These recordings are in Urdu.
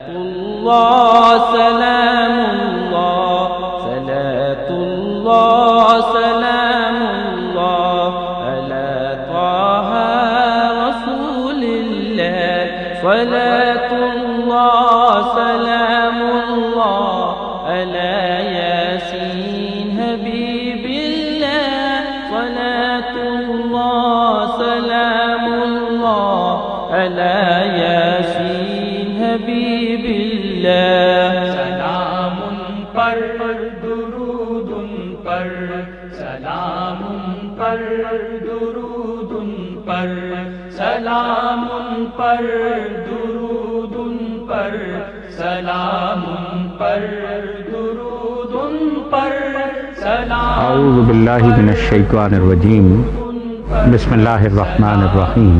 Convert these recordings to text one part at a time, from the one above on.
اللہ سلام اللہ صلاۃ اللہ سلام اللہ علی طہ رسول اللہ صلاۃ اللہ سلام اللہ علی یاسین حبیب اللہ صلاۃ اللہ سلام اللہ علی یاسین حبیب اللہ سلام پر درود پر سلام پر درود پر سلام پر درود پر سلام پر درود پر سلام. اعوذ باللہ من الشیطان الرجیم. بسم اللہ الرحمن الرحیم.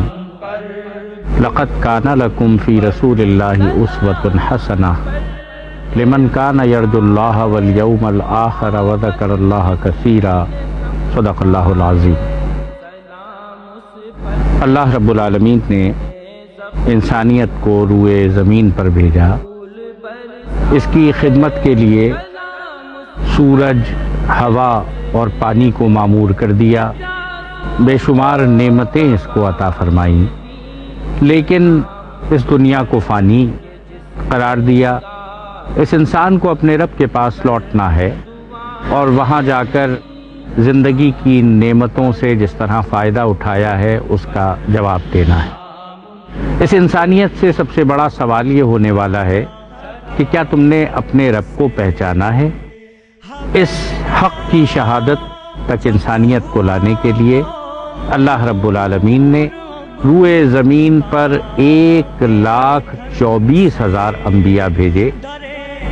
لقد کان لکم فی رسول اللہ اسوۃ حسنہ لمن کان یرجو اللہ والیوم الآخر وذکر اللہ کثیرا. صدق اللہ العظیم. اللہ رب العالمین نے انسانیت کو روئے زمین پر بھیجا. اس کی خدمت کے لیے سورج، ہوا اور پانی کو معمور کر دیا. بے شمار نعمتیں اس کو عطا فرمائیں، لیکن اس دنیا کو فانی قرار دیا. اس انسان کو اپنے رب کے پاس لوٹنا ہے اور وہاں جا کر زندگی کی نعمتوں سے جس طرح فائدہ اٹھایا ہے اس کا جواب دینا ہے. اس انسانیت سے سب سے بڑا سوال یہ ہونے والا ہے کہ کیا تم نے اپنے رب کو پہچانا ہے؟ اس حق کی شہادت تک انسانیت کو لانے کے لیے اللہ رب العالمین نے روئے زمین پر 1,24,000 انبیاء بھیجے.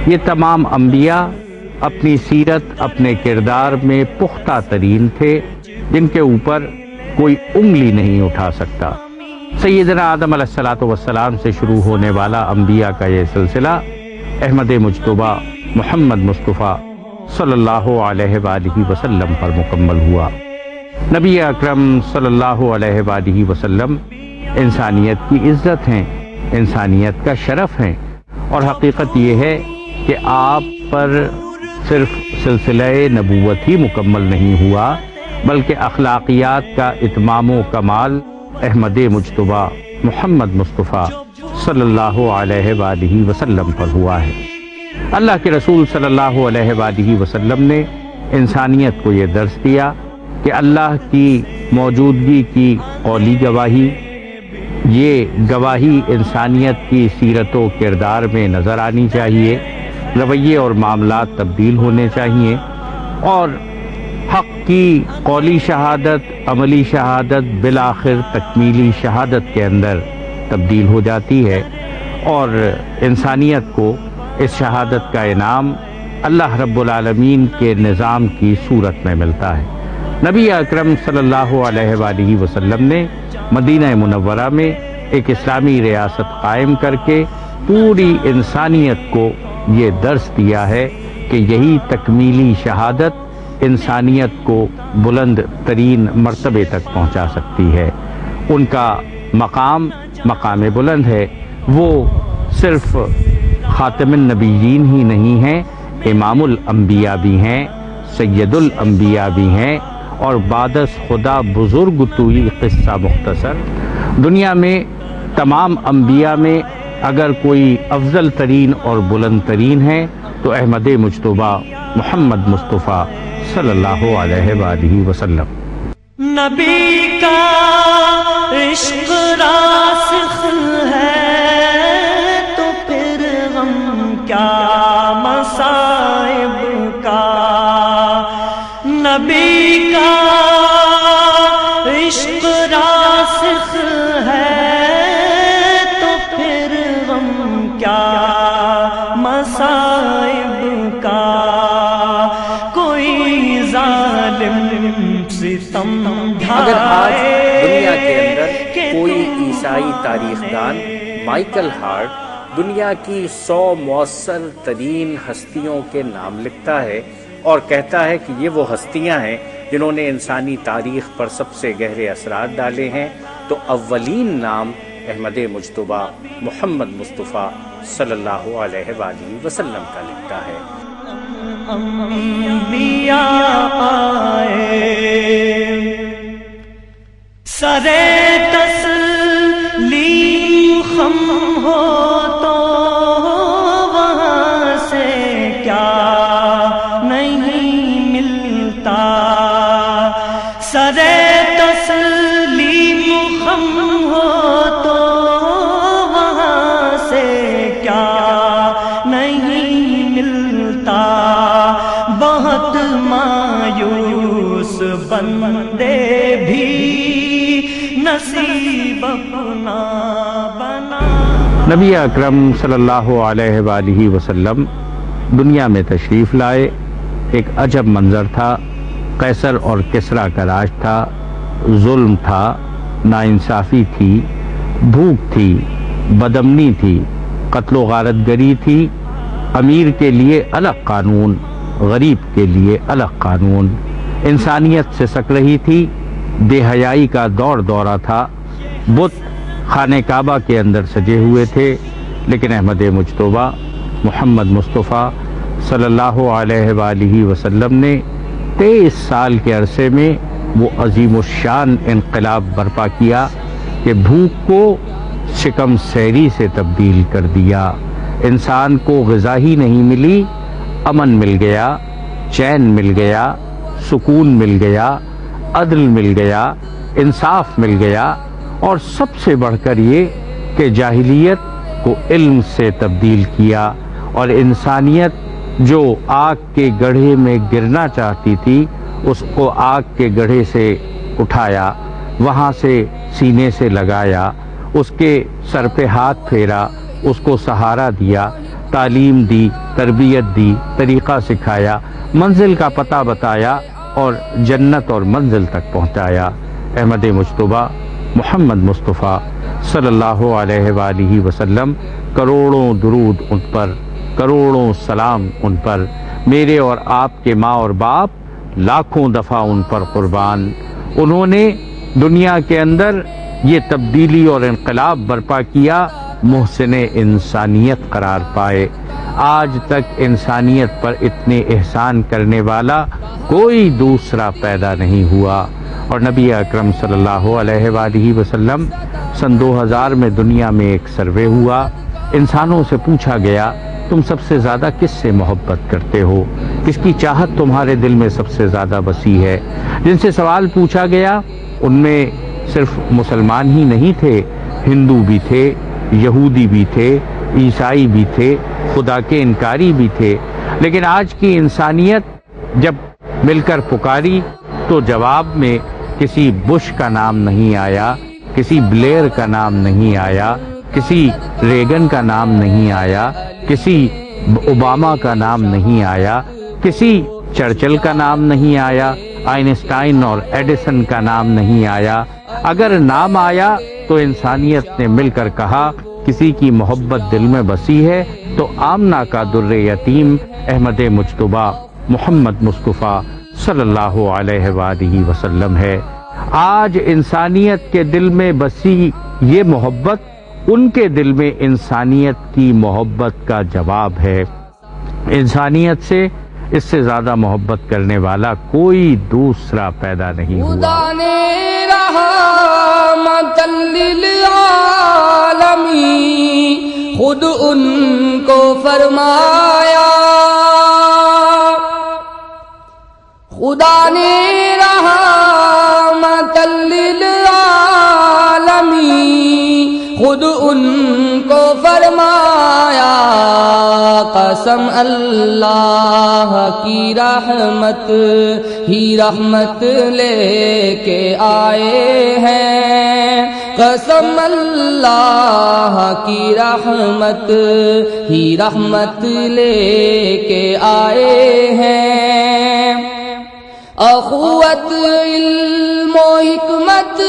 یہ تمام انبیاء اپنی سیرت، اپنے کردار میں پختہ ترین تھے، جن کے اوپر کوئی انگلی نہیں اٹھا سکتا. سیدنا آدم علیہ السلام سے شروع ہونے والا انبیاء کا یہ سلسلہ احمد مجتبیٰ محمد مصطفیٰ صلی اللہ علیہ وآلہ وسلم پر مکمل ہوا. نبی اکرم صلی اللہ علیہ وآلہ وسلم انسانیت کی عزت ہیں، انسانیت کا شرف ہیں، اور حقیقت یہ ہے کہ آپ پر صرف سلسلہ نبوت ہی مکمل نہیں ہوا، بلکہ اخلاقیات کا اتمام و کمال احمد مجتبیٰ محمد مصطفیٰ صلی اللہ علیہ وآلہ وسلم پر ہوا ہے. اللہ کے رسول صلی اللہ علیہ وآلہ وسلم نے انسانیت کو یہ درس دیا کہ اللہ کی موجودگی کی قولی گواہی، یہ گواہی انسانیت کی سیرت و کردار میں نظر آنی چاہیے، رویے اور معاملات تبدیل ہونے چاہیے، اور حق کی قولی شہادت، عملی شہادت بالآخر تکمیلی شہادت کے اندر تبدیل ہو جاتی ہے، اور انسانیت کو اس شہادت کا انعام اللہ رب العالمین کے نظام کی صورت میں ملتا ہے. نبی اکرم صلی اللہ علیہ وآلہ وسلم نے مدینہ منورہ میں ایک اسلامی ریاست قائم کر کے پوری انسانیت کو یہ درس دیا ہے کہ یہی تکمیلی شہادت انسانیت کو بلند ترین مرتبے تک پہنچا سکتی ہے. ان کا مقام بلند ہے. وہ صرف خاتم النبیین ہی نہیں ہیں، امام الانبیاء بھی ہیں، سید الانبیاء بھی ہیں، اور بعد از خدا بزرگ توئی قصہ مختصر. دنیا میں تمام انبیاء میں اگر کوئی افضل ترین اور بلند ترین ہے تو احمد مجتبیٰ محمد مصطفیٰ صلی اللہ علیہ وآلہ وسلم. نبی کا عشق راسخ ہے تو پھر غم کیا مصائب کا. نبی کا عشق راسخ ہے تو پھر غم کیا مصائب کا. کوئی ظالم ستم اگر آج دنیا کے اندر کوئی عیسائی تاریخ دان مائیکل ہارٹ دنیا کی 100 مؤثر ترین ہستیوں کے نام لکھتا ہے اور کہتا ہے کہ یہ وہ ہستیاں ہیں جنہوں نے انسانی تاریخ پر سب سے گہرے اثرات ڈالے ہیں، تو اولین نام احمد مجتبیٰ محمد مصطفیٰ صلی اللہ علیہ وآلہ وسلم کا لکھتا ہے۔ انبیاء آئے سرے تسلیم خم ہو تو وہاں سے کیا نہیں ملتا، سرے تسلیم خم ہو تو وہاں سے کیا نہیں ملتا، بہت مایوس بندے بھی نصیب اپنا بنا۔ نبی اکرم صلی اللہ علیہ وآلہ وسلم دنیا میں تشریف لائے، ایک عجب منظر تھا۔ قیصر اور کسریٰ کا راج تھا، ظلم تھا، ناانصافی تھی، بھوک تھی، بدامنی تھی، قتل و غارت گری تھی، امیر کے لیے الگ قانون، غریب کے لیے الگ قانون، انسانیت سے سک رہی تھی، بے حیائی کا دورہ تھا، بت خانہ کعبہ کے اندر سجے ہوئے تھے، لیکن احمد مجتبیٰ محمد مصطفیٰ صلی اللہ علیہ وآلہ وسلم نے 23 سال کے عرصے میں وہ عظیم الشان انقلاب برپا کیا کہ بھوک کو شکم سیری سے تبدیل کر دیا۔ انسان کو غذا ہی نہیں ملی، امن مل گیا، چین مل گیا، سکون مل گیا، عدل مل گیا، انصاف مل گیا، اور سب سے بڑھ کر یہ کہ جاہلیت کو علم سے تبدیل کیا، اور انسانیت جو آگ کے گڑھے میں گرنا چاہتی تھی اس کو آگ کے گڑھے سے اٹھایا، وہاں سے سینے سے لگایا، اس کے سر پہ ہاتھ پھیرا، اس کو سہارا دیا، تعلیم دی، تربیت دی، طریقہ سکھایا، منزل کا پتہ بتایا اور جنت اور منزل تک پہنچایا۔ احمد مجتبیٰ محمد مصطفیٰ صلی اللہ علیہ وآلہ وسلم، کروڑوں درود ان پر، کروڑوں سلام ان پر، میرے اور آپ کے ماں اور باپ لاکھوں دفعہ ان پر قربان۔ انہوں نے دنیا کے اندر یہ تبدیلی اور انقلاب برپا کیا، محسن انسانیت قرار پائے۔ آج تک انسانیت پر اتنے احسان کرنے والا کوئی دوسرا پیدا نہیں ہوا۔ اور نبی اکرم صلی اللہ علیہ وآلہ وسلم سن 2000 میں دنیا میں ایک سروے ہوا، انسانوں سے پوچھا گیا تم سب سے زیادہ کس سے محبت کرتے ہو، کس کی چاہت تمہارے دل میں سب سے زیادہ وسیع ہے۔ جن سے سوال پوچھا گیا ان میں صرف مسلمان ہی نہیں تھے، ہندو بھی تھے، یہودی بھی تھے، عیسائی بھی تھے، خدا کے انکاری بھی تھے، لیکن آج کی انسانیت جب مل کر پکاری تو جواب میں کسی بش کا نام نہیں آیا، کسی بلیئر کا نام نہیں آیا، کسی ریگن کا نام نہیں آیا، کسی اوباما کا نام نہیں آیا، کسی چرچل کا نام نہیں آیا، آئنسٹائن اور ایڈیسن کا نام نہیں آیا۔ اگر نام آیا تو انسانیت نے مل کر کہا کسی کی محبت دل میں بسی ہے تو آمنہ کا در یتیم احمد مجتبیٰ محمد مصطفیٰ صلی اللہ علیہ وآلہ وسلم ہے۔ آج انسانیت کے دل میں بسی یہ محبت ان کے دل میں انسانیت کی محبت کا جواب ہے۔ انسانیت سے اس سے زیادہ محبت کرنے والا کوئی دوسرا پیدا نہیں ہوا۔ خدا نے رحمت للعالمین خود ان کو فرمایا، خدا نے رحمت للعالمین خود ان کو فرمایا، قسم اللہ کی رحمت ہی رحمت لے کے آئے ہیں، قسم اللہ کی رحمت ہی رحمت لے کے آئے ہیں، اخوت علم و حکمت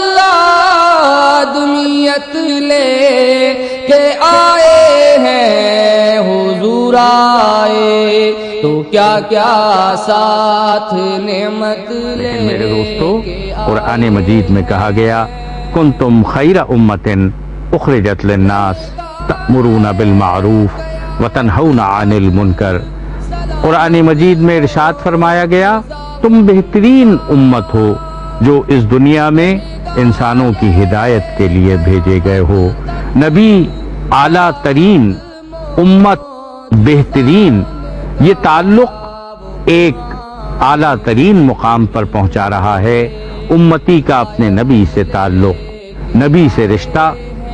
آدمیت لے کے آئے ہیں، حضور آئے تو کیا کیا ساتھ نعمت لے۔ میرے دوستو، قرآن مجید میں کہا گیا کنتم خیر امت اخرجت للناس تأمرون بالمعروف وتنہون عن المنکر۔ قرآن مجید میں ارشاد فرمایا گیا تم بہترین امت ہو جو اس دنیا میں انسانوں کی ہدایت کے لیے بھیجے گئے ہو۔ نبی اعلیٰ ترین، امت بہترین، یہ تعلق ایک اعلیٰ ترین مقام پر پہنچا رہا ہے۔ امتی کا اپنے نبی سے تعلق، نبی سے رشتہ،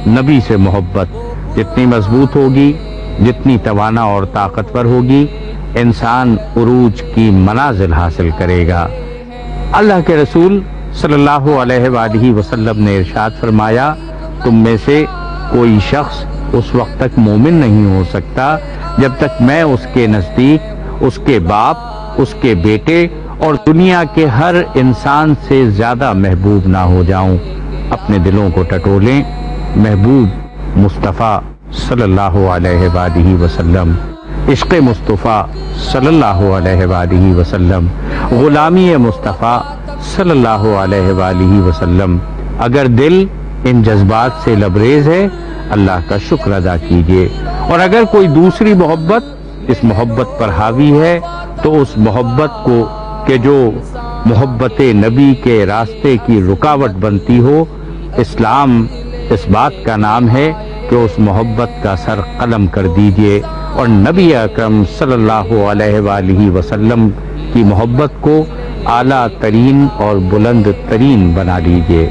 نبی سے محبت جتنی مضبوط ہوگی، جتنی توانا اور طاقتور ہوگی، انسان عروج کی منازل حاصل کرے گا۔ اللہ کے رسول صلی اللہ علیہ وآلہ وسلم نے ارشاد فرمایا تم میں سے کوئی شخص اس وقت تک مومن نہیں ہو سکتا جب تک میں اس کے نزدیک اس کے باپ، اس کے بیٹے اور دنیا کے ہر انسان سے زیادہ محبوب نہ ہو جاؤں۔ اپنے دلوں کو ٹٹولیں، محبوب مصطفیٰ صلی اللہ علیہ وآلہ وسلم، عشق مصطفیٰ صلی اللہ علیہ وآلہ وسلم، غلامی مصطفیٰ صلی اللہ علیہ وآلہ وسلم۔ اگر دل ان جذبات سے لبریز ہے اللہ کا شکر ادا کیجیے، اور اگر کوئی دوسری محبت اس محبت پر حاوی ہے تو اس محبت کو کہ جو محبت نبی کے راستے کی رکاوٹ بنتی ہو، اسلام اس بات کا نام ہے کہ اس محبت کا سر قلم کر دیجیے اور نبی اکرم صلی اللہ علیہ وآلہ وسلم کی محبت کو اعلیٰ ترین اور بلند ترین بنا لیجیے۔